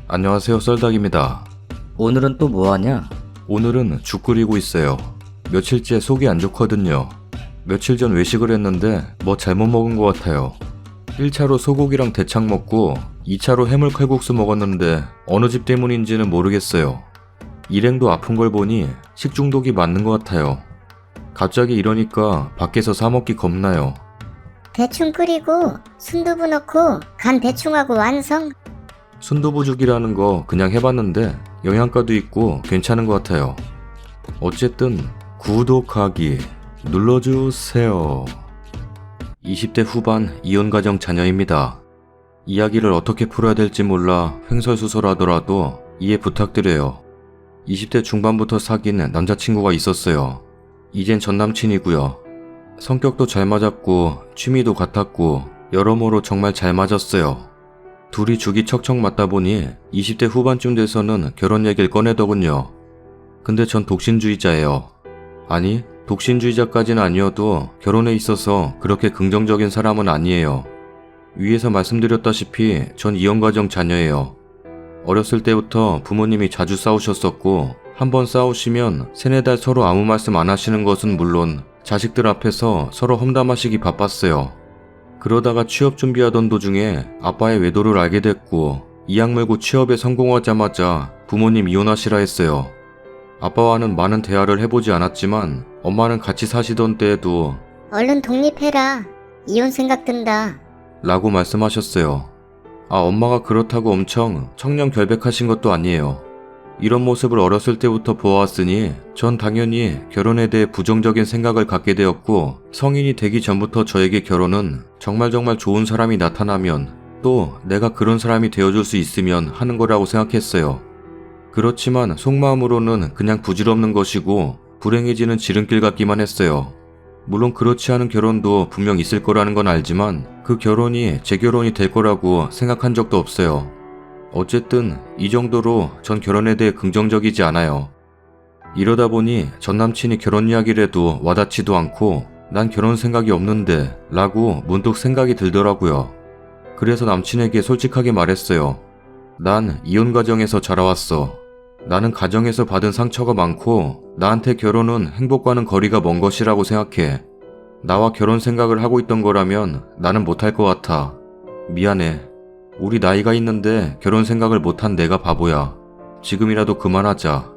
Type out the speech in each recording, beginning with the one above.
안녕하세요, 썰닭입니다. 오늘은 또 뭐하냐? 오늘은 죽 끓이고 있어요. 며칠째 속이 안 좋거든요. 며칠 전 외식을 했는데 뭐 잘못 먹은 것 같아요. 1차로 소고기랑 대창 먹고 2차로 해물 칼국수 먹었는데 어느 집 때문인지는 모르겠어요. 일행도 아픈 걸 보니 식중독이 맞는 것 같아요. 갑자기 이러니까 밖에서 사 먹기 겁나요. 대충 끓이고 순두부 넣고 간 대충하고 완성. 순두부죽이라는 거 그냥 해봤는데 영양가도 있고 괜찮은 것 같아요. 어쨌든 구독하기 눌러주세요. 20대 후반 이혼가정 자녀입니다. 이야기를 어떻게 풀어야 될지 몰라 횡설수설하더라도 이해 부탁드려요. 20대 중반부터 사귄 남자친구가 있었어요. 이젠 전남친이고요. 성격도 잘 맞았고 취미도 같았고 여러모로 정말 잘 맞았어요. 둘이 죽이 척척 맞다 보니 20대 후반쯤 돼서는 결혼 얘기를 꺼내더군요. 근데 전 독신주의자예요. 아니, 독신주의자까지는 아니어도 결혼에 있어서 그렇게 긍정적인 사람은 아니에요. 위에서 말씀드렸다시피 전 이혼가정 자녀예요. 어렸을 때부터 부모님이 자주 싸우셨었고 한번 싸우시면 세네 달 서로 아무 말씀 안 하시는 것은 물론 자식들 앞에서 서로 험담하시기 바빴어요. 그러다가 취업 준비하던 도중에 아빠의 외도를 알게 됐고 이악 물고 취업에 성공하자마자 부모님 이혼하시라 했어요. 아빠와는 많은 대화를 해보지 않았지만 엄마는 같이 사시던 때에도 얼른 독립해라. 이혼 생각 든다. 라고 말씀하셨어요. 엄마가 그렇다고 엄청 청렴결백하신 것도 아니에요. 이런 모습을 어렸을 때부터 보아왔으니 전 당연히 결혼에 대해 부정적인 생각을 갖게 되었고 성인이 되기 전부터 저에게 결혼은 정말 좋은 사람이 나타나면 또 내가 그런 사람이 되어줄 수 있으면 하는 거라고 생각했어요. 그렇지만 속마음으로는 그냥 부질없는 것이고 불행해지는 지름길 같기만 했어요. 물론 그렇지 않은 결혼도 분명 있을 거라는 건 알지만 그 결혼이 제 결혼이 될 거라고 생각한 적도 없어요. 어쨌든 이 정도로 전 결혼에 대해 긍정적이지 않아요. 이러다 보니 전 남친이 결혼 이야기를 해도 와닿지도 않고 난 결혼 생각이 없는데 라고 문득 생각이 들더라고요. 그래서 남친에게 솔직하게 말했어요. 난 이혼 가정에서 자라왔어. 나는 가정에서 받은 상처가 많고 나한테 결혼은 행복과는 거리가 먼 것이라고 생각해. 나와 결혼 생각을 하고 있던 거라면 나는 못할 것 같아. 미안해. 우리 나이가 있는데 결혼 생각을 못한 내가 바보야. 지금이라도 그만하자.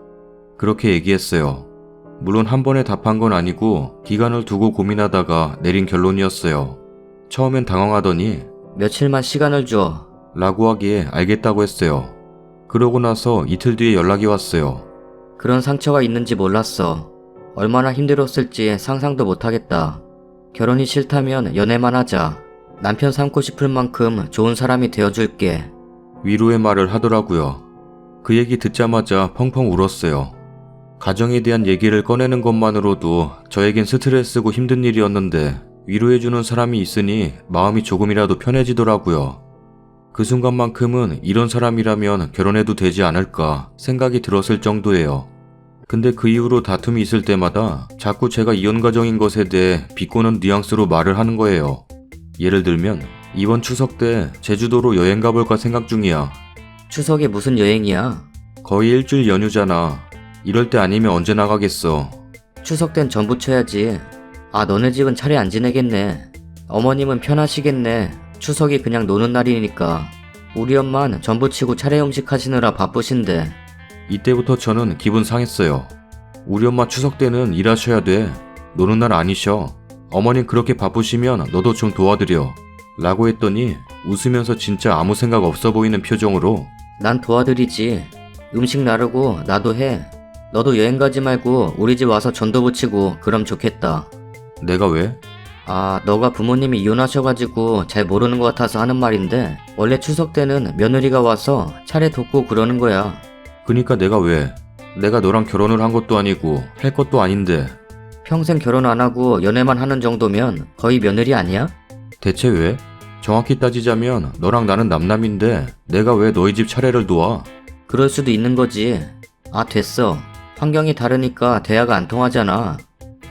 그렇게 얘기했어요. 물론 한 번에 답한 건 아니고 기간을 두고 고민하다가 내린 결론이었어요. 처음엔 당황하더니 며칠만 시간을 줘. 라고 하기에 알겠다고 했어요. 그러고 나서 이틀 뒤에 연락이 왔어요. 그런 상처가 있는지 몰랐어. 얼마나 힘들었을지 상상도 못하겠다. 결혼이 싫다면 연애만 하자. 남편 삼고 싶을 만큼 좋은 사람이 되어줄게. 위로의 말을 하더라고요. 그 얘기 듣자마자 펑펑 울었어요. 가정에 대한 얘기를 꺼내는 것만으로도 저에겐 스트레스고 힘든 일이었는데 위로해주는 사람이 있으니 마음이 조금이라도 편해지더라고요. 그 순간만큼은 이런 사람이라면 결혼해도 되지 않을까 생각이 들었을 정도예요. 근데 그 이후로 다툼이 있을 때마다 자꾸 제가 이혼 가정인 것에 대해 비꼬는 뉘앙스로 말을 하는 거예요. 예를 들면 이번 추석 때 제주도로 여행 가볼까 생각 중이야. 추석에 무슨 여행이야? 거의 일주일 연휴잖아. 이럴 때 아니면 언제 나가겠어. 추석 땐 전부 쳐야지. 너네 집은 차례 안 지내겠네. 어머님은 편하시겠네. 추석이 그냥 노는 날이니까. 우리 엄마는 전부 치고 차례 음식 하시느라 바쁘신데. 이때부터 저는 기분 상했어요. 우리 엄마 추석 때는 일하셔야 돼. 노는 날 아니셔. 어머님 그렇게 바쁘시면 너도 좀 도와드려. 라고 했더니 웃으면서 진짜 아무 생각 없어 보이는 표정으로 난 도와드리지. 음식 나르고 나도 해. 너도 여행 가지 말고 우리 집 와서 전도 붙이고 그럼 좋겠다. 내가 왜? 너가 부모님이 이혼하셔가지고 잘 모르는 것 같아서 하는 말인데 원래 추석 때는 며느리가 와서 차례 돕고 그러는 거야. 그니까 내가 왜? 내가 너랑 결혼을 한 것도 아니고 할 것도 아닌데. 평생 결혼 안 하고 연애만 하는 정도면 거의 며느리 아니야? 대체 왜? 정확히 따지자면 너랑 나는 남남인데 내가 왜 너희 집 차례를 도와? 그럴 수도 있는 거지. 됐어. 환경이 다르니까 대화가 안 통하잖아.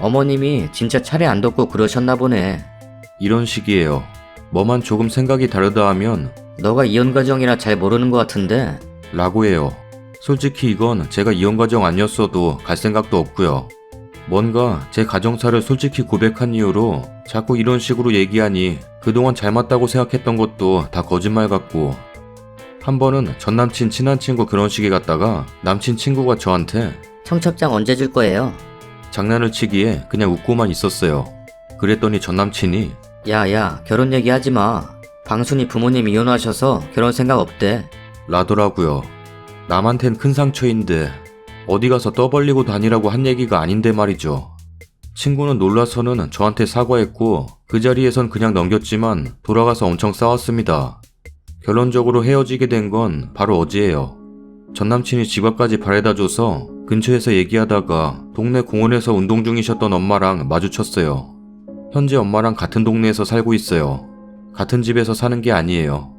어머님이 진짜 차례 안 돕고 그러셨나 보네. 이런 식이에요. 뭐만 조금 생각이 다르다 하면 너가 이혼 과정이라 잘 모르는 것 같은데 라고 해요. 솔직히 이건 제가 이혼 과정 아니었어도 갈 생각도 없고요. 뭔가 제 가정사를 솔직히 고백한 이유로 자꾸 이런 식으로 얘기하니 그동안 잘 맞다고 생각했던 것도 다 거짓말 같고, 한 번은 전 남친 친한 친구 결혼식에 갔다가 남친 친구가 저한테 청첩장 언제 줄 거예요? 장난을 치기에 그냥 웃고만 있었어요. 그랬더니 전 남친이 야야, 결혼 얘기하지 마. 방순이 부모님 이혼하셔서 결혼 생각 없대. 라더라고요. 남한텐 큰 상처인데 어디 가서 떠벌리고 다니라고 한 얘기가 아닌데 말이죠. 친구는 놀라서는 저한테 사과했고 그 자리에선 그냥 넘겼지만 돌아가서 엄청 싸웠습니다. 결론적으로 헤어지게 된 건 바로 어제예요. 전 남친이 집 앞까지 바래다줘서 근처에서 얘기하다가 동네 공원에서 운동 중이셨던 엄마랑 마주쳤어요. 현재 엄마랑 같은 동네에서 살고 있어요. 같은 집에서 사는 게 아니에요.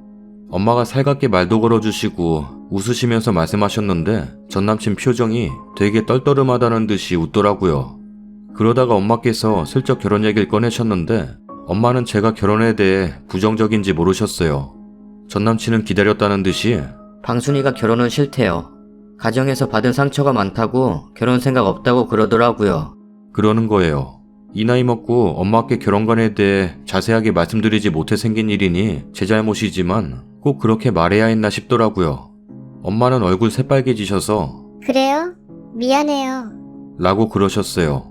엄마가 살갑게 말도 걸어주시고 웃으시면서 말씀하셨는데 전 남친 표정이 되게 떨떠름하다는 듯이 웃더라고요. 그러다가 엄마께서 슬쩍 결혼 얘기를 꺼내셨는데 엄마는 제가 결혼에 대해 부정적인지 모르셨어요. 전 남친은 기다렸다는 듯이 방순이가 결혼은 싫대요. 가정에서 받은 상처가 많다고 결혼 생각 없다고 그러더라고요. 그러는 거예요. 이 나이 먹고 엄마께 결혼관에 대해 자세하게 말씀드리지 못해 생긴 일이니 제 잘못이지만 꼭 그렇게 말해야 했나 싶더라고요. 엄마는 얼굴 새빨개지셔서 그래요? 미안해요. 라고 그러셨어요.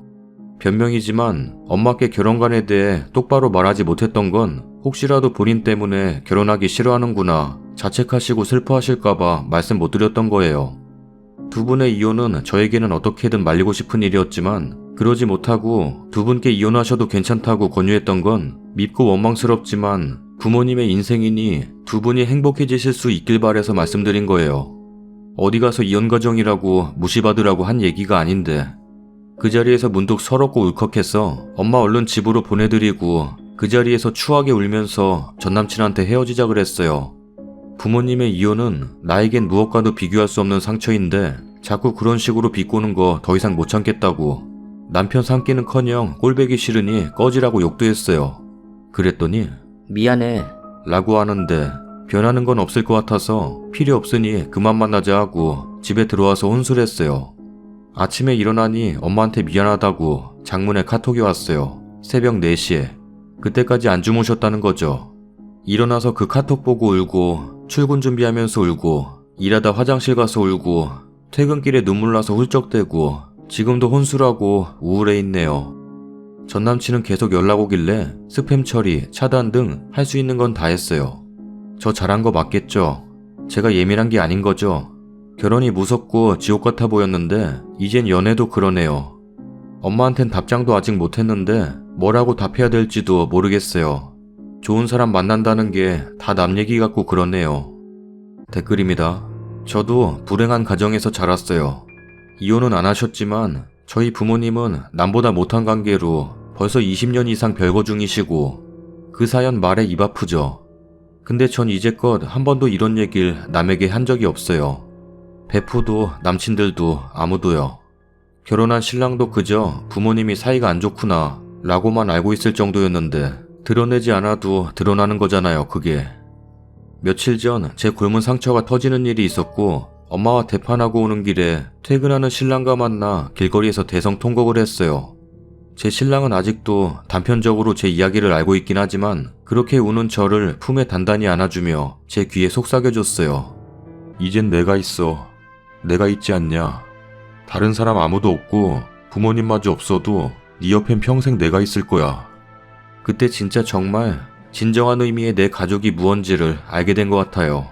변명이지만 엄마께 결혼관에 대해 똑바로 말하지 못했던 건 혹시라도 본인 때문에 결혼하기 싫어하는구나 자책하시고 슬퍼하실까봐 말씀 못 드렸던 거예요. 두 분의 이혼은 저에게는 어떻게든 말리고 싶은 일이었지만 그러지 못하고 두 분께 이혼하셔도 괜찮다고 권유했던 건 밉고 원망스럽지만 부모님의 인생이니 두 분이 행복해지실 수 있길 바라서 말씀드린 거예요. 어디 가서 이혼 과정이라고 무시받으라고 한 얘기가 아닌데. 그 자리에서 문득 서럽고 울컥해서 엄마 얼른 집으로 보내드리고 그 자리에서 추하게 울면서 전 남친한테 헤어지자 그랬어요. 부모님의 이혼은 나에겐 무엇과도 비교할 수 없는 상처인데 자꾸 그런 식으로 비꼬는 거 더 이상 못 참겠다고 남편 삼기는커녕 꼴배기 싫으니 꺼지라고 욕도 했어요. 그랬더니 미안해. 라고 하는데 변하는 건 없을 것 같아서 필요 없으니 그만 만나자 하고 집에 들어와서 혼술했어요. 아침에 일어나니 엄마한테 미안하다고 장문에 카톡이 왔어요. 새벽 4시에. 그때까지 안 주무셨다는 거죠. 일어나서 그 카톡 보고 울고 출근 준비하면서 울고 일하다 화장실 가서 울고 퇴근길에 눈물 나서 훌쩍대고 지금도 혼술하고 우울해 있네요. 전 남친은 계속 연락 오길래 스팸 처리, 차단 등 할 수 있는 건 다 했어요. 저 잘한 거 맞겠죠? 제가 예민한 게 아닌 거죠? 결혼이 무섭고 지옥 같아 보였는데 이젠 연애도 그러네요. 엄마한텐 답장도 아직 못했는데 뭐라고 답해야 될지도 모르겠어요. 좋은 사람 만난다는 게 다 남 얘기 같고 그러네요. 댓글입니다. 저도 불행한 가정에서 자랐어요. 이혼은 안 하셨지만 저희 부모님은 남보다 못한 관계로 벌써 20년 이상 별거 중이시고 그 사연 말에 입 아프죠. 근데 전 이제껏 한 번도 이런 얘기를 남에게 한 적이 없어요. 베프도 남친들도 아무도요. 결혼한 신랑도 그저 부모님이 사이가 안 좋구나 라고만 알고 있을 정도였는데 드러내지 않아도 드러나는 거잖아요, 그게. 며칠 전 제 골문 상처가 터지는 일이 있었고 엄마와 대판하고 오는 길에 퇴근하는 신랑과 만나 길거리에서 대성통곡을 했어요. 제 신랑은 아직도 단편적으로 제 이야기를 알고 있긴 하지만 그렇게 우는 저를 품에 단단히 안아주며 제 귀에 속삭여줬어요. 이젠 내가 있어. 내가 있지 않냐. 다른 사람 아무도 없고 부모님마저 없어도 네 옆엔 평생 내가 있을 거야. 그때 진짜 정말 진정한 의미의 내 가족이 무언지를 알게 된 것 같아요.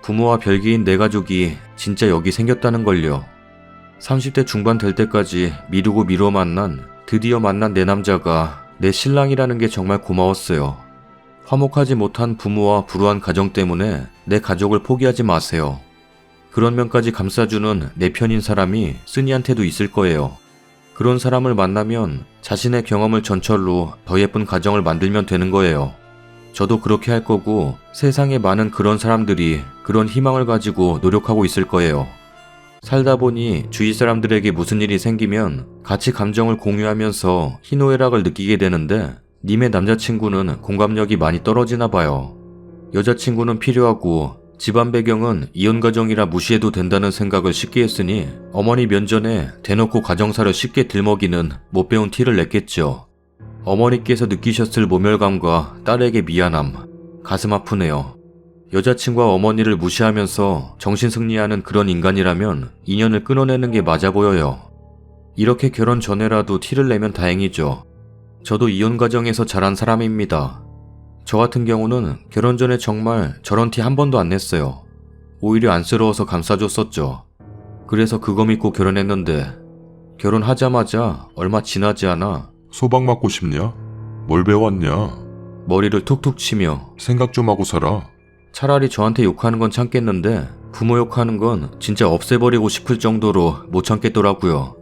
부모와 별개인 내 가족이 진짜 여기 생겼다는 걸요. 30대 중반 될 때까지 미루고 드디어 만난 내 남자가 내 신랑이라는 게 정말 고마웠어요. 화목하지 못한 부모와 불우한 가정 때문에 내 가족을 포기하지 마세요. 그런 면까지 감싸주는 내 편인 사람이 쓰니한테도 있을 거예요. 그런 사람을 만나면 자신의 경험을 전철로 더 예쁜 가정을 만들면 되는 거예요. 저도 그렇게 할 거고 세상에 많은 그런 사람들이 그런 희망을 가지고 노력하고 있을 거예요. 살다 보니 주위 사람들에게 무슨 일이 생기면 같이 감정을 공유하면서 희노애락을 느끼게 되는데 님의 남자친구는 공감력이 많이 떨어지나 봐요. 여자친구는 필요하고 집안 배경은 이혼 가정이라 무시해도 된다는 생각을 쉽게 했으니 어머니 면전에 대놓고 가정사를 쉽게 들먹이는 못 배운 티를 냈겠죠. 어머니께서 느끼셨을 모멸감과 딸에게 미안함, 가슴 아프네요. 여자친구와 어머니를 무시하면서 정신승리하는 그런 인간이라면 인연을 끊어내는 게 맞아 보여요. 이렇게 결혼 전에라도 티를 내면 다행이죠. 저도 이혼 가정에서 자란 사람입니다. 저 같은 경우는 결혼 전에 정말 저런 티 한 번도 안 냈어요. 오히려 안쓰러워서 감싸줬었죠. 그래서 그거 믿고 결혼했는데 결혼하자마자 얼마 지나지 않아 소박 맞고 싶냐? 뭘 배웠냐? 머리를 툭툭 치며 생각 좀 하고 살아. 차라리 저한테 욕하는 건 참겠는데 부모 욕하는 건 진짜 없애버리고 싶을 정도로 못 참겠더라고요.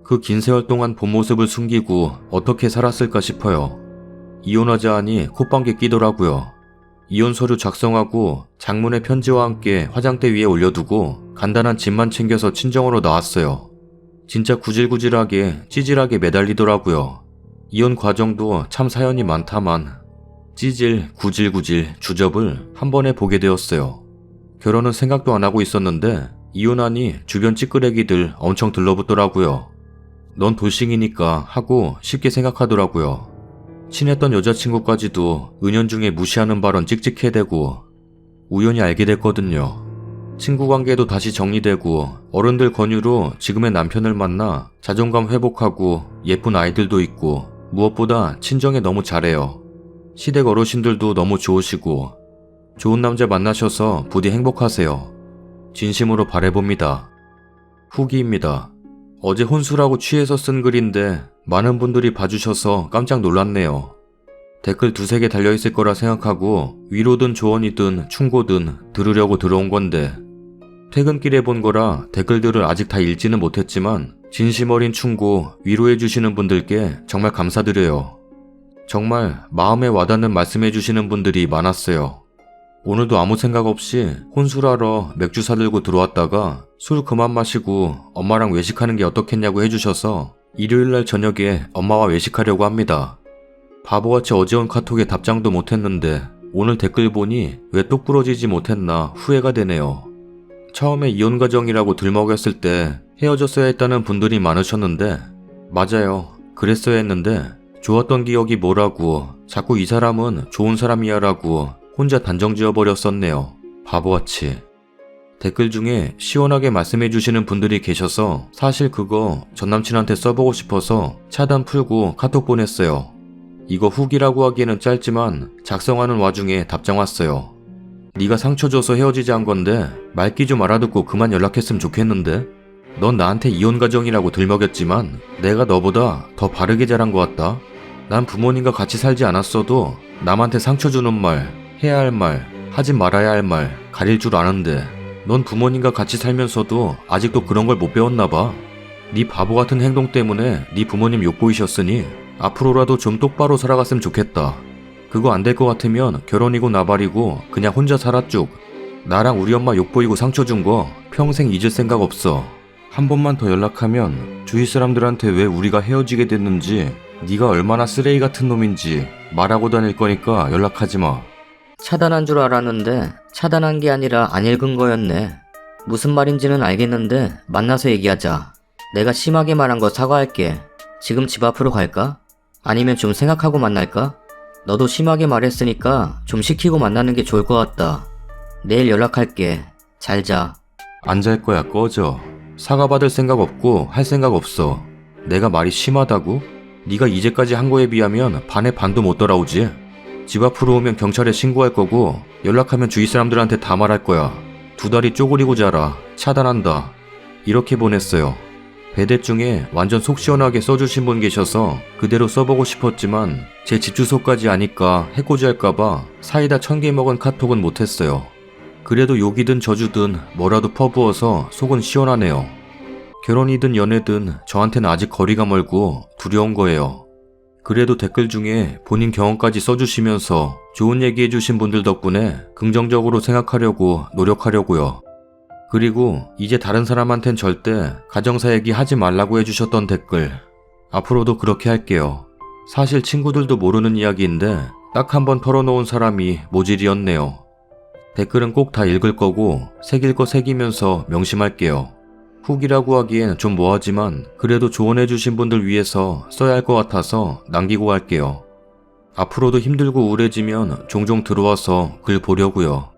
그 긴 세월 동안 본 모습을 숨기고 어떻게 살았을까 싶어요. 이혼하자 하니 콧방귀 끼더라고요. 이혼 서류 작성하고 장문의 편지와 함께 화장대 위에 올려두고 간단한 짐만 챙겨서 친정으로 나왔어요. 진짜 구질구질하게 찌질하게 매달리더라고요. 이혼 과정도 참 사연이 많다만 찌질, 구질구질, 주접을 한 번에 보게 되었어요. 결혼은 생각도 안 하고 있었는데 이혼하니 주변 찌끄레기들 엄청 들러붙더라고요. 넌 돌싱이니까 하고 쉽게 생각하더라고요. 친했던 여자친구까지도 은연중에 무시하는 발언 찍찍해대고 우연히 알게 됐거든요. 친구 관계도 다시 정리되고 어른들 권유로 지금의 남편을 만나 자존감 회복하고 예쁜 아이들도 있고 무엇보다 친정에 너무 잘해요. 시댁 어르신들도 너무 좋으시고 좋은 남자 만나셔서 부디 행복하세요. 진심으로 바라봅니다. 후기입니다. 어제 혼술하고 취해서 쓴 글인데 많은 분들이 봐주셔서 깜짝 놀랐네요. 댓글 두세 개 달려있을 거라 생각하고 위로든 조언이든 충고든 들으려고 들어온 건데 퇴근길에 본 거라 댓글들을 아직 다 읽지는 못했지만 진심 어린 충고, 위로해주시는 분들께 정말 감사드려요. 정말 마음에 와닿는 말씀해주시는 분들이 많았어요. 오늘도 아무 생각 없이 혼술하러 맥주 사들고 들어왔다가 술 그만 마시고 엄마랑 외식하는 게 어떻겠냐고 해주셔서 일요일날 저녁에 엄마와 외식하려고 합니다. 바보같이 어제 온 카톡에 답장도 못했는데 오늘 댓글 보니 왜 똑부러지지 못했나 후회가 되네요. 처음에 이혼 가정이라고 들먹였을 때 헤어졌어야 했다는 분들이 많으셨는데 맞아요. 그랬어야 했는데 좋았던 기억이 뭐라고 자꾸 이 사람은 좋은 사람이야 라고 혼자 단정 지어버렸었네요. 바보같이. 댓글 중에 시원하게 말씀해주시는 분들이 계셔서 사실 그거 전남친한테 써보고 싶어서 차단 풀고 카톡 보냈어요. 이거 후기라고 하기에는 짧지만 작성하는 와중에 답장 왔어요. 네가 상처 줘서 헤어지자 한 건데 말귀 좀 알아듣고 그만 연락했으면 좋겠는데 넌 나한테 이혼 가정이라고 들먹였지만 내가 너보다 더 바르게 자란 것 같다. 난 부모님과 같이 살지 않았어도 남한테 상처 주는 말, 해야 할 말, 하지 말아야 할 말 가릴 줄 아는데 넌 부모님과 같이 살면서도 아직도 그런 걸 못 배웠나 봐. 네 바보 같은 행동 때문에 네 부모님 욕보이셨으니 앞으로라도 좀 똑바로 살아갔으면 좋겠다. 그거 안 될 것 같으면 결혼이고 나발이고 그냥 혼자 살아 쭉. 나랑 우리 엄마 욕보이고 상처 준 거 평생 잊을 생각 없어. 한 번만 더 연락하면 주위 사람들한테 왜 우리가 헤어지게 됐는지 네가 얼마나 쓰레기 같은 놈인지 말하고 다닐 거니까 연락하지 마. 차단한 줄 알았는데 차단한 게 아니라 안 읽은 거였네. 무슨 말인지는 알겠는데 만나서 얘기하자. 내가 심하게 말한 거 사과할게. 지금 집 앞으로 갈까? 아니면 좀 생각하고 만날까? 너도 심하게 말했으니까 좀 시키고 만나는 게 좋을 것 같다. 내일 연락할게. 잘 자. 안 잘 거야 꺼져. 사과받을 생각 없고 할 생각 없어. 내가 말이 심하다고? 네가 이제까지 한 거에 비하면 반의 반도 못 돌아오지. 집 앞으로 오면 경찰에 신고할 거고 연락하면 주위 사람들한테 다 말할 거야. 두 다리 쪼그리고 자라. 차단한다. 이렇게 보냈어요. 배댓 중에 완전 속 시원하게 써주신 분 계셔서 그대로 써보고 싶었지만 제 집 주소까지 아니까 해코지할까봐 사이다 1000개 먹은 카톡은 못했어요. 그래도 욕이든 저주든 뭐라도 퍼부어서 속은 시원하네요. 결혼이든 연애든 저한테는 아직 거리가 멀고 두려운 거예요. 그래도 댓글 중에 본인 경험까지 써주시면서 좋은 얘기해주신 분들 덕분에 긍정적으로 생각하려고 노력하려고요. 그리고 이제 다른 사람한텐 절대 가정사 얘기 하지 말라고 해주셨던 댓글 앞으로도 그렇게 할게요. 사실 친구들도 모르는 이야기인데 딱 한 번 털어놓은 사람이 모질이었네요. 댓글은 꼭 다 읽을 거고 새길 거 새기면서 명심할게요. 후기라고 하기엔 좀 뭐하지만 그래도 조언해주신 분들 위해서 써야 할 것 같아서 남기고 갈게요. 앞으로도 힘들고 우울해지면 종종 들어와서 글 보려고요.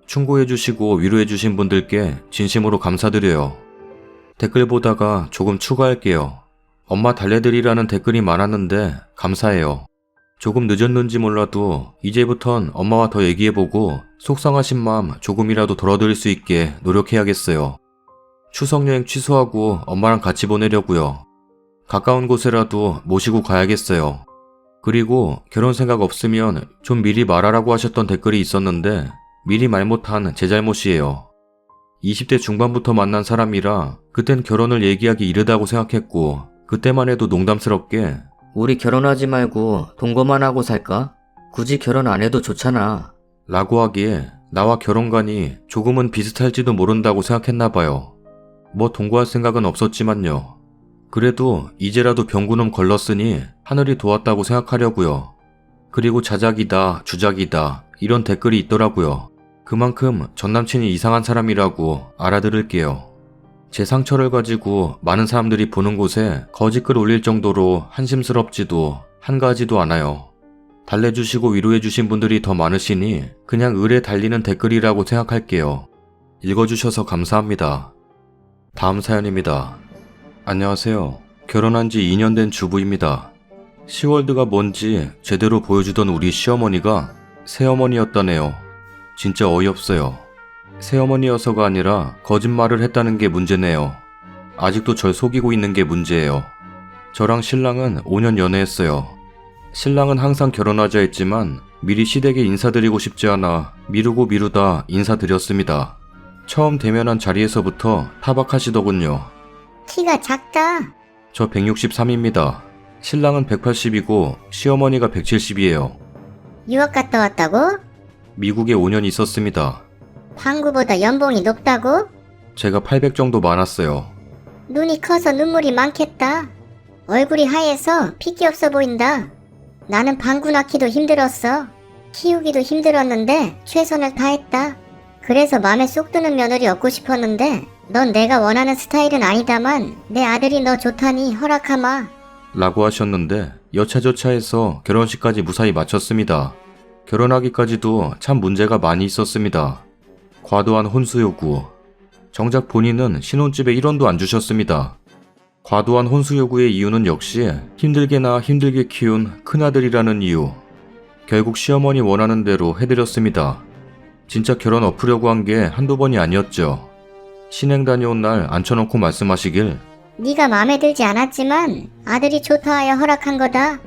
충고해주시고 위로해주신 분들께 진심으로 감사드려요. 댓글 보다가 조금 추가할게요. 엄마 달래드리라는 댓글이 많았는데 감사해요. 조금 늦었는지 몰라도 이제부턴 엄마와 더 얘기해보고 속상하신 마음 조금이라도 덜어드릴 수 있게 노력해야겠어요. 추석 여행 취소하고 엄마랑 같이 보내려고요. 가까운 곳에라도 모시고 가야겠어요. 그리고 결혼 생각 없으면 좀 미리 말하라고 하셨던 댓글이 있었는데 미리 말 못한 제 잘못이에요. 20대 중반부터 만난 사람이라 그땐 결혼을 얘기하기 이르다고 생각했고 그때만 해도 농담스럽게 우리 결혼하지 말고 동거만 하고 살까? 굳이 결혼 안 해도 좋잖아. 라고 하기에 나와 결혼관이 조금은 비슷할지도 모른다고 생각했나봐요. 뭐 동거할 생각은 없었지만요. 그래도 이제라도 병구놈 걸렀으니 하늘이 도왔다고 생각하려고요. 그리고 자작이다, 주작이다 이런 댓글이 있더라고요. 그만큼 전남친이 이상한 사람이라고 알아들을게요. 제 상처를 가지고 많은 사람들이 보는 곳에 거짓글 올릴 정도로 한심스럽지도 한가하지도 않아요. 달래주시고 위로해주신 분들이 더 많으시니 그냥 을에 달리는 댓글이라고 생각할게요. 읽어주셔서 감사합니다. 다음 사연입니다. 안녕하세요. 결혼한 지 2년 된 주부입니다. 시월드가 뭔지 제대로 보여주던 우리 시어머니가 새어머니였다네요. 진짜 어이없어요. 새어머니여서가 아니라 거짓말을 했다는 게 문제네요. 아직도 절 속이고 있는 게 문제예요. 저랑 신랑은 5년 연애했어요. 신랑은 항상 결혼하자 했지만 미리 시댁에 인사드리고 싶지 않아 미루다 인사드렸습니다. 처음 대면한 자리에서부터 타박하시더군요. 키가 작다. 저 163입니다. 신랑은 180이고 시어머니가 170이에요. 유학 갔다 왔다고? 미국에 5년 있었습니다. 방구보다 연봉이 높다고? 제가 800 정도 많았어요. 눈이 커서 눈물이 많겠다. 얼굴이 하얘서 핏기 없어 보인다. 나는 방구 낳기도 힘들었어. 키우기도 힘들었는데 최선을 다했다. 그래서 맘에 쏙 드는 며느리 얻고 싶었는데 넌 내가 원하는 스타일은 아니다만 내 아들이 너 좋다니 허락하마. 라고 하셨는데 여차저차해서 결혼식까지 무사히 마쳤습니다. 결혼하기까지도 참 문제가 많이 있었습니다. 과도한 혼수 요구. 정작 본인은 신혼집에 1원도 안 주셨습니다. 과도한 혼수 요구의 이유는 역시 힘들게나 힘들게 키운 큰아들이라는 이유. 결국 시어머니 원하는 대로 해드렸습니다. 진짜 결혼 엎으려고 한 게 한두 번이 아니었죠. 신행 다녀온 날 앉혀놓고 말씀하시길 네가 마음에 들지 않았지만 아들이 좋다 하여 허락한 거다.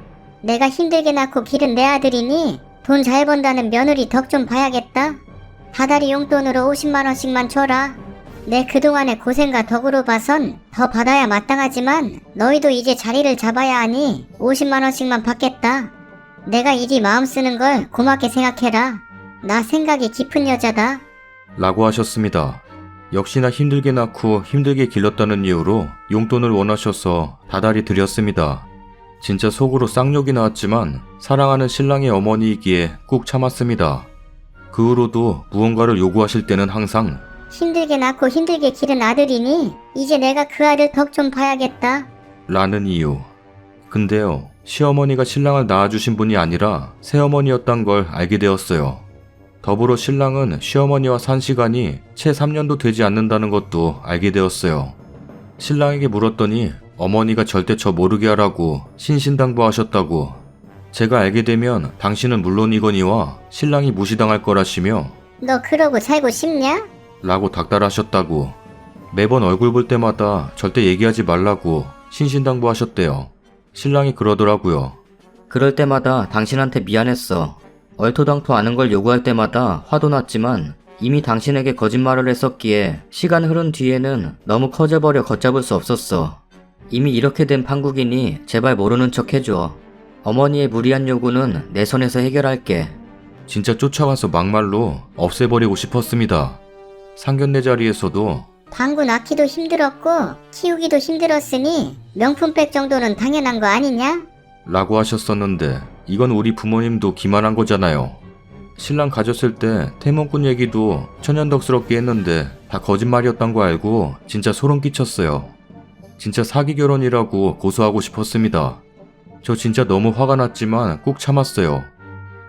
내가 힘들게 낳고 기른 내 아들이니 돈 잘 번다는 며느리 덕 좀 봐야겠다. 다달이 용돈으로 50만 원씩만 줘라. 내 그동안의 고생과 덕으로 봐선 더 받아야 마땅하지만 너희도 이제 자리를 잡아야 하니 50만 원씩만 받겠다. 내가 이리 마음 쓰는 걸 고맙게 생각해라. 나 생각이 깊은 여자다. 라고 하셨습니다. 역시나 힘들게 낳고 힘들게 길렀다는 이유로 용돈을 원하셔서 다달이 드렸습니다. 진짜 속으로 쌍욕이 나왔지만 사랑하는 신랑의 어머니이기에 꾹 참았습니다. 그 후로도 무언가를 요구하실 때는 항상 힘들게 낳고 힘들게 기른 아들이니 이제 내가 그 아들 덕 좀 봐야겠다. 라는 이유. 근데요, 시어머니가 신랑을 낳아주신 분이 아니라 새어머니였단 걸 알게 되었어요. 더불어 신랑은 시어머니와 산 시간이 채 3년도 되지 않는다는 것도 알게 되었어요. 신랑에게 물었더니 어머니가 절대 저 모르게 하라고 신신당부하셨다고. 제가 알게 되면 당신은 물론이거니와 신랑이 무시당할 거라시며 너 그러고 살고 싶냐? 라고 닥달하셨다고. 매번 얼굴 볼 때마다 절대 얘기하지 말라고 신신당부하셨대요. 신랑이 그러더라고요. 그럴 때마다 당신한테 미안했어. 얼토당토 아는 걸 요구할 때마다 화도 났지만 이미 당신에게 거짓말을 했었기에 시간 흐른 뒤에는 너무 커져버려 걷잡을 수 없었어. 이미 이렇게 된 판국이니 제발 모르는 척 해줘. 어머니의 무리한 요구는 내 선에서 해결할게. 진짜 쫓아가서 막말로 없애버리고 싶었습니다. 상견례 자리에서도 방구 낳기도 힘들었고 키우기도 힘들었으니 명품백 정도는 당연한 거 아니냐? 라고 하셨었는데 이건 우리 부모님도 기만한 거잖아요. 신랑 가졌을 때 태몽꾼 얘기도 천연덕스럽게 했는데 다 거짓말이었던 거 알고 진짜 소름 끼쳤어요. 진짜 사기 결혼이라고 고소하고 싶었습니다. 저 진짜 너무 화가 났지만 꾹 참았어요.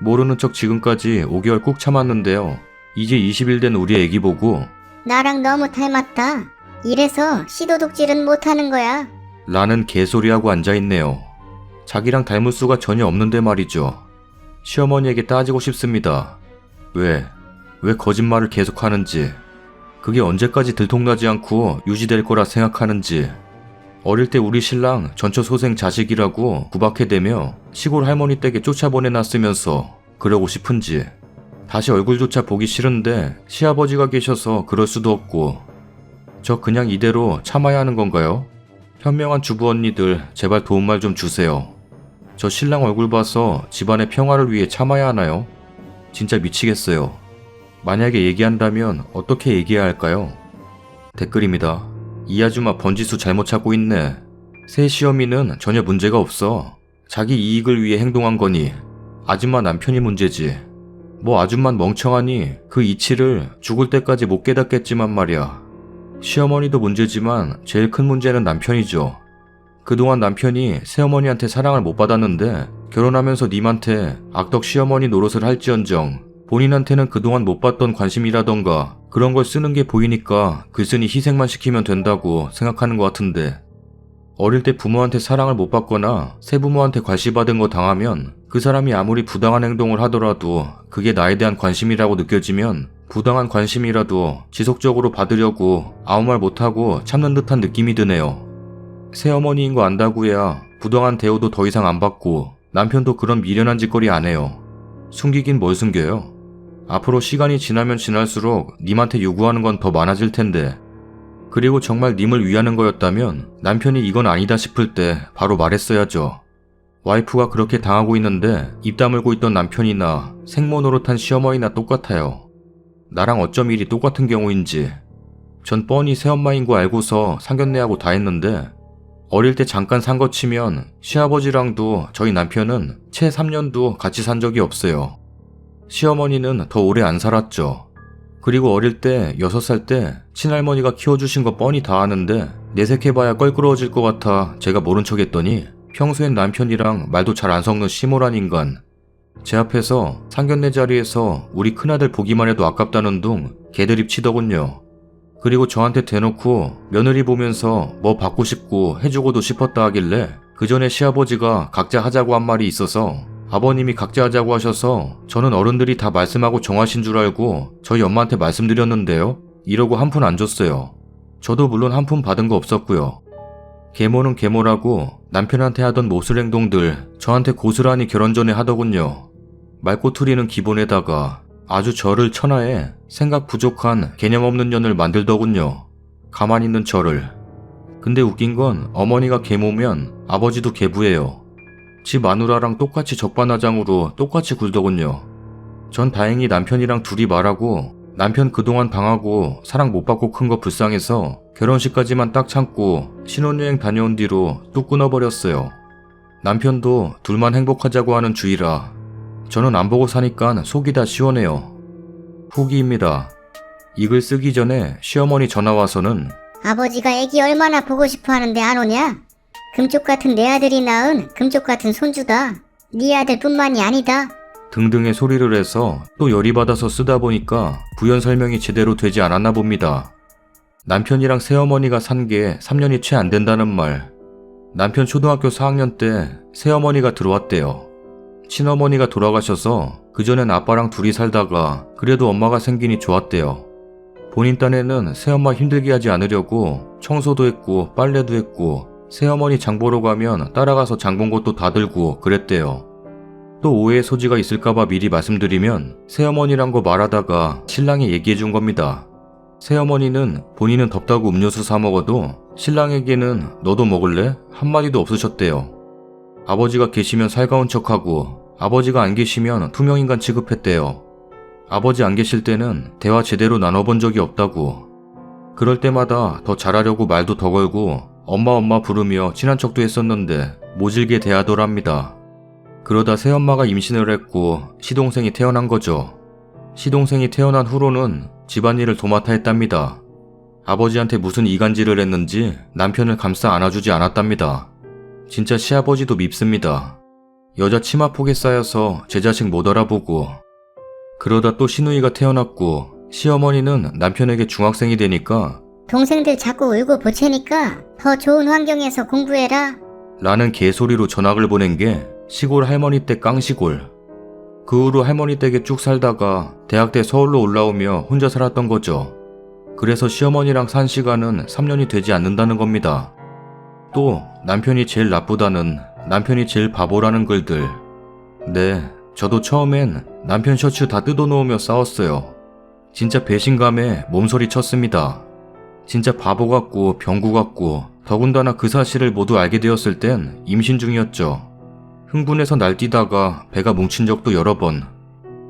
모르는 척 지금까지 5개월 꾹 참았는데요. 이제 20일 된 우리 애기 보고 나랑 너무 닮았다. 이래서 시도독질은 못하는 거야. 라는 개소리하고 앉아있네요. 자기랑 닮을 수가 전혀 없는데 말이죠. 시어머니에게 따지고 싶습니다. 왜 거짓말을 계속하는지, 그게 언제까지 들통나지 않고 유지될 거라 생각하는지, 어릴 때 우리 신랑 전처소생 자식이라고 구박해대며 시골 할머니 댁에 쫓아보내놨으면서 그러고 싶은지, 다시 얼굴조차 보기 싫은데 시아버지가 계셔서 그럴 수도 없고, 저 그냥 이대로 참아야 하는 건가요? 현명한 주부 언니들 제발 도움말 좀 주세요. 저 신랑 얼굴 봐서 집안의 평화를 위해 참아야 하나요? 진짜 미치겠어요. 만약에 얘기한다면 어떻게 얘기해야 할까요? 댓글입니다. 이 아줌마 번지수 잘못 찾고 있네. 새 시어미는 전혀 문제가 없어. 자기 이익을 위해 행동한 거니 아줌마 남편이 문제지. 뭐 아줌만 멍청하니 그 이치를 죽을 때까지 못 깨닫겠지만 말이야. 시어머니도 문제지만 제일 큰 문제는 남편이죠. 그동안 남편이 새어머니한테 사랑을 못 받았는데 결혼하면서 님한테 악덕 시어머니 노릇을 할지언정 본인한테는 그동안 못 받던 관심이라던가 그런 걸 쓰는 게 보이니까 글쓴이 희생만 시키면 된다고 생각하는 것 같은데, 어릴 때 부모한테 사랑을 못 받거나 새부모한테 괄시받은 거 당하면 그 사람이 아무리 부당한 행동을 하더라도 그게 나에 대한 관심이라고 느껴지면 부당한 관심이라도 지속적으로 받으려고 아무 말 못하고 참는 듯한 느낌이 드네요. 새어머니인 거 안다고야 부당한 대우도 더 이상 안 받고 남편도 그런 미련한 짓거리 안 해요. 숨기긴 뭘 숨겨요? 앞으로 시간이 지나면 지날수록 님한테 요구하는 건 더 많아질 텐데, 그리고 정말 님을 위하는 거였다면 남편이 이건 아니다 싶을 때 바로 말했어야죠. 와이프가 그렇게 당하고 있는데 입 다물고 있던 남편이나 생모 노릇한 시어머니나 똑같아요. 나랑 어쩜 일이 똑같은 경우인지. 전 뻔히 새엄마인 거 알고서 상견례하고 다 했는데, 어릴 때 잠깐 산 거 치면 시아버지랑도 저희 남편은 채 3년도 같이 산 적이 없어요. 시어머니는 더 오래 안 살았죠. 그리고 어릴 때 6살 때 친할머니가 키워주신 거 뻔히 다 아는데 내색해봐야 껄끄러워질 것 같아 제가 모른 척 했더니 평소엔 남편이랑 말도 잘 안 섞는 시몰한 인간. 제 앞에서 상견례 자리에서 우리 큰아들 보기만 해도 아깝다는 둥 개드립 치더군요. 그리고 저한테 대놓고 며느리 보면서 뭐 받고 싶고 해주고도 싶었다 하길래 그 전에 시아버지가 각자 하자고 한 말이 있어서 아버님이 각자 하자고 하셔서 저는 어른들이 다 말씀하고 정하신 줄 알고 저희 엄마한테 말씀드렸는데요. 이러고 한 푼 안 줬어요. 저도 물론 한 푼 받은 거 없었고요. 계모는 계모라고 남편한테 하던 모술 행동들 저한테 고스란히 결혼 전에 하더군요. 말꼬투리는 기본에다가 아주 저를 천하에 생각 부족한 개념 없는 년을 만들더군요. 가만히 있는 저를. 근데 웃긴 건 어머니가 계모면 아버지도 계부예요. 지 마누라랑 똑같이 적반하장으로 똑같이 굴더군요. 전 다행히 남편이랑 둘이 말하고 남편 그동안 당하고 사랑 못 받고 큰 거 불쌍해서 결혼식까지만 딱 참고 신혼여행 다녀온 뒤로 뚝 끊어버렸어요. 남편도 둘만 행복하자고 하는 주의라 저는 안 보고 사니까 속이 다 시원해요. 후기입니다. 이 글 쓰기 전에 시어머니 전화와서는 아버지가 애기 얼마나 보고 싶어 하는데 안 오냐? 금쪽 같은 내 아들이 낳은 금쪽 같은 손주다. 네 아들뿐만이 아니다. 등등의 소리를 해서 또 열이 받아서 쓰다 보니까 부연 설명이 제대로 되지 않았나 봅니다. 남편이랑 새어머니가 산 게 3년이 채 안 된다는 말. 남편 초등학교 4학년 때 새어머니가 들어왔대요. 친어머니가 돌아가셔서 그전엔 아빠랑 둘이 살다가 그래도 엄마가 생기니 좋았대요. 본인 딴에는 새엄마 힘들게 하지 않으려고 청소도 했고 빨래도 했고 새어머니 장 보러 가면 따라가서 장 본 것도 다 들고 그랬대요. 또 오해의 소지가 있을까봐 미리 말씀드리면 새어머니란 거 말하다가 신랑이 얘기해준 겁니다. 새어머니는 본인은 덥다고 음료수 사 먹어도 신랑에게는 너도 먹을래? 한마디도 없으셨대요. 아버지가 계시면 살가운 척하고 아버지가 안 계시면 투명인간 취급했대요. 아버지 안 계실 때는 대화 제대로 나눠본 적이 없다고. 그럴 때마다 더 잘하려고 말도 더 걸고 엄마 부르며 친한 척도 했었는데 모질게 대하더랍니다. 그러다 새엄마가 임신을 했고 시동생이 태어난 거죠. 시동생이 태어난 후로는 집안일을 도맡아 했답니다. 아버지한테 무슨 이간질을 했는지 남편을 감싸 안아주지 않았답니다. 진짜 시아버지도 밉습니다. 여자 치마폭에 쌓여서 제 자식 못 알아보고, 그러다 또 시누이가 태어났고 시어머니는 남편에게 중학생이 되니까 동생들 자꾸 울고 보채니까 더 좋은 환경에서 공부해라. 라는 개소리로 전학을 보낸 게 시골 할머니 댁 깡시골. 그 후로 할머니 댁에 쭉 살다가 대학 때 서울로 올라오며 혼자 살았던 거죠. 그래서 시어머니랑 산 시간은 3년이 되지 않는다는 겁니다. 또 남편이 제일 나쁘다는, 남편이 제일 바보라는 글들. 네, 저도 처음엔 남편 셔츠 다 뜯어놓으며 싸웠어요. 진짜 배신감에 몸서리 쳤습니다. 진짜 바보 같고 병구 같고, 더군다나 그 사실을 모두 알게 되었을 땐 임신 중이었죠. 흥분해서 날뛰다가 배가 뭉친 적도 여러 번.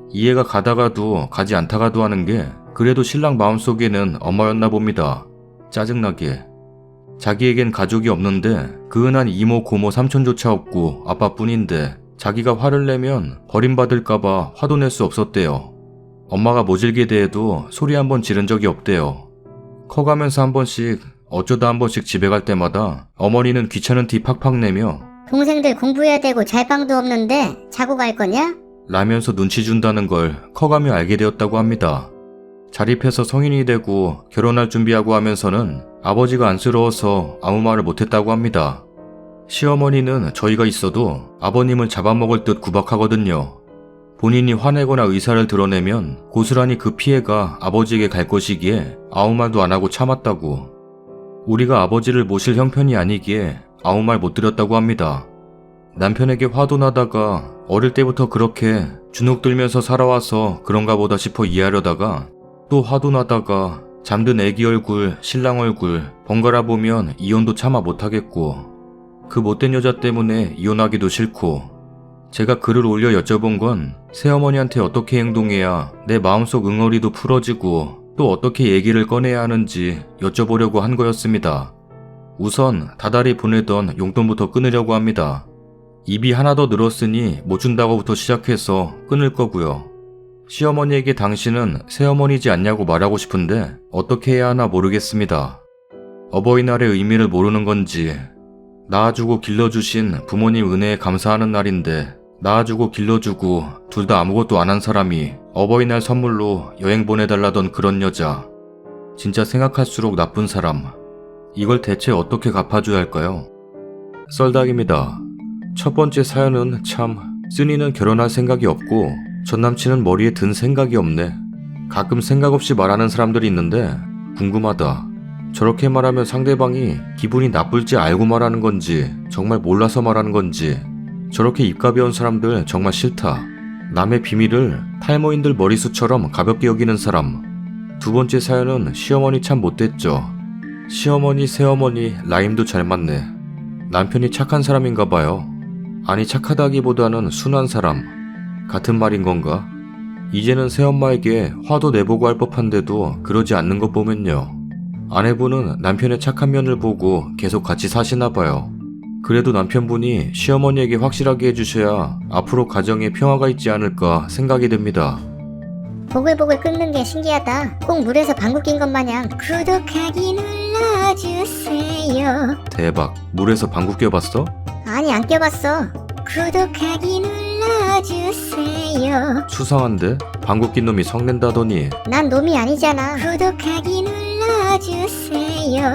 이해가 가다가도 가지 않다가도 하는 게 그래도 신랑 마음속에는 엄마였나 봅니다. 짜증나게. 자기에겐 가족이 없는데 그 흔한 이모, 고모, 삼촌조차 없고 아빠뿐인데 자기가 화를 내면 버림받을까봐 화도 낼 수 없었대요. 엄마가 모질게 대해도 소리 한 번 지른 적이 없대요. 커가면서 한 번씩, 어쩌다 한 번씩 집에 갈 때마다 어머니는 귀찮은 티 팍팍 내며 동생들 공부해야 되고 잘방도 없는데 자고 갈 거냐? 라면서 눈치 준다는 걸 커가며 알게 되었다고 합니다. 자립해서 성인이 되고 결혼할 준비하고 하면서는 아버지가 안쓰러워서 아무 말을 못했다고 합니다. 시어머니는 저희가 있어도 아버님을 잡아먹을 듯 구박하거든요. 본인이 화내거나 의사를 드러내면 고스란히 그 피해가 아버지에게 갈 것이기에 아무 말도 안 하고 참았다고. 우리가 아버지를 모실 형편이 아니기에 아무 말 못 드렸다고 합니다. 남편에게 화도 나다가 어릴 때부터 그렇게 주눅 들면서 살아와서 그런가 보다 싶어 이해하려다가 또 화도 나다가 잠든 애기 얼굴, 신랑 얼굴 번갈아 보면 이혼도 참아 못하겠고, 그 못된 여자 때문에 이혼하기도 싫고. 제가 글을 올려 여쭤본 건 새어머니한테 어떻게 행동해야 내 마음속 응어리도 풀어지고 또 어떻게 얘기를 꺼내야 하는지 여쭤보려고 한 거였습니다. 우선 다달이 보내던 용돈부터 끊으려고 합니다. 입이 하나 더 늘었으니 못 준다고부터 시작해서 끊을 거고요. 시어머니에게 당신은 새어머니지 않냐고 말하고 싶은데 어떻게 해야 하나 모르겠습니다. 어버이날의 의미를 모르는 건지, 낳아주고 길러주신 부모님 은혜에 감사하는 날인데 낳아주고 길러주고 둘 다 아무것도 안 한 사람이 어버이날 선물로 여행 보내달라던 그런 여자. 진짜 생각할수록 나쁜 사람. 이걸 대체 어떻게 갚아줘야 할까요? 썰닭입니다. 첫 번째 사연은 참, 쓰니는 결혼할 생각이 없고 전남친은 머리에 든 생각이 없네. 가끔 생각 없이 말하는 사람들이 있는데 궁금하다. 저렇게 말하면 상대방이 기분이 나쁠지 알고 말하는 건지 정말 몰라서 말하는 건지. 저렇게 입 가벼운 사람들 정말 싫다. 남의 비밀을 탈모인들 머리수처럼 가볍게 여기는 사람. 두 번째 사연은 시어머니 참 못됐죠. 시어머니, 새어머니 라임도 잘 맞네. 남편이 착한 사람인가 봐요. 아니, 착하다기보다는 순한 사람. 같은 말인 건가? 이제는 새엄마에게 화도 내보고 할 법한데도 그러지 않는 것 보면요. 아내분은 남편의 착한 면을 보고 계속 같이 사시나 봐요. 그래도 남편분이 시어머니에게 확실하게 해주셔야 앞으로 가정에 평화가 있지 않을까 생각이 듭니다. 보글보글 끓는 게 신기하다. 꼭 물에서 방귀 낀 것 마냥. 구독하기 눌러주세요. 대박. 물에서 방귀 껴봤어? 아니, 안 껴봤어. 구독하기 눌러주세요. 수상한데? 방귀 낀 놈이 성낸다더니. 난 놈이 아니잖아. 구독하기 눌러주세요.